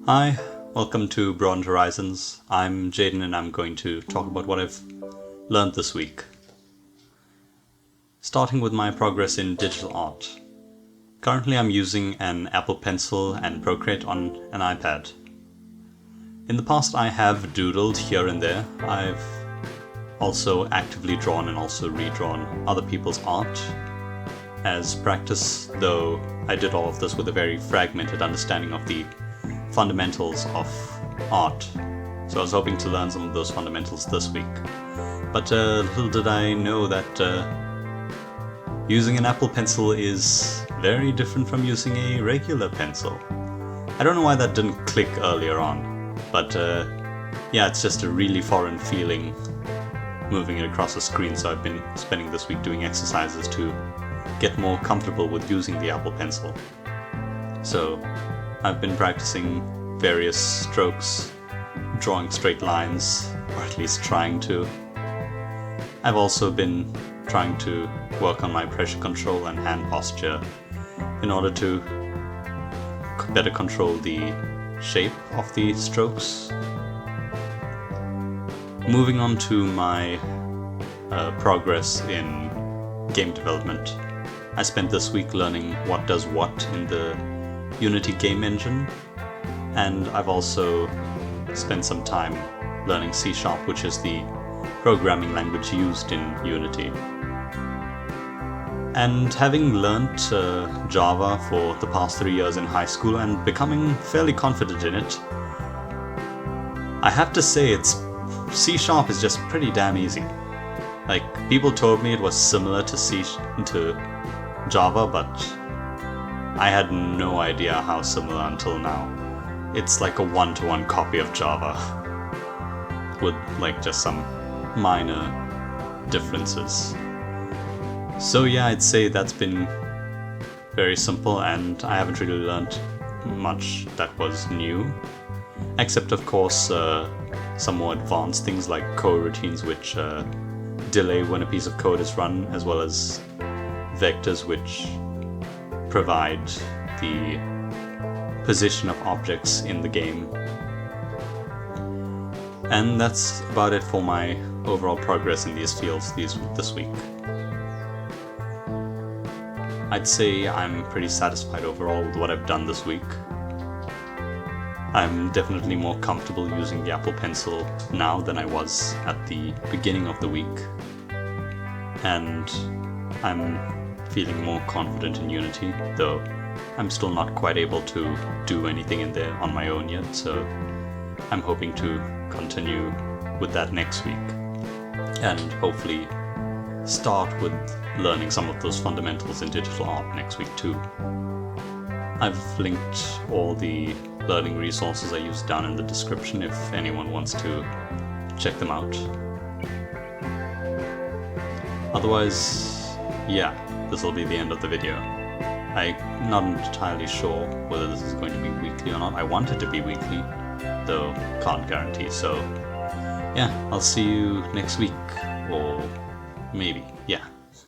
Hi, welcome to Broadened Horizons. I'm Jaden and I'm going to talk about what I've learned this week. Starting with my progress in digital art. Currently I'm using an Apple Pencil and Procreate on an iPad. In the past I have doodled here and there. I've also actively drawn and also redrawn other people's art as practice, though I did all of this with a very fragmented understanding of the fundamentals of art. So I was hoping to learn some of those fundamentals this week. But little did I know that using an Apple Pencil is very different from using a regular pencil. I don't know why that didn't click earlier on, but yeah, it's just a really foreign feeling moving it across the screen, so I've been spending this week doing exercises to get more comfortable with using the Apple Pencil. So I've been practicing various strokes, drawing straight lines, or at least trying to. I've also been trying to work on my pressure control and hand posture in order to better control the shape of the strokes. Moving on to my progress in game development. I spent this week learning what does what in the Unity game engine, and I've also spent some time learning C#, which is the programming language used in Unity. And having learnt Java for the past 3 years in high school and becoming fairly confident in it, I have to say C# is just pretty damn easy. Like, people told me it was similar to Java, but I had no idea how similar until now. It's like a one-to-one copy of Java, with like just some minor differences. So yeah, I'd say that's been very simple, and I haven't really learned much that was new, except of course some more advanced things like coroutines, which delay when a piece of code is run, as well as vectors, which provide the position of objects in the game. And that's about it for my overall progress in these fields this week. I'd say I'm pretty satisfied overall with what I've done this week. I'm definitely more comfortable using the Apple Pencil now than I was at the beginning of the week, and I'm feeling more confident in Unity, though I'm still not quite able to do anything in there on my own yet, so I'm hoping to continue with that next week, and hopefully start with learning some of those fundamentals in digital art next week too. I've linked all the learning resources I used down in the description if anyone wants to check them out. Otherwise, yeah, this will be the end of the video. I'm not entirely sure whether this is going to be weekly or not. I want it to be weekly, though can't guarantee. So yeah, I'll see you next week, or maybe.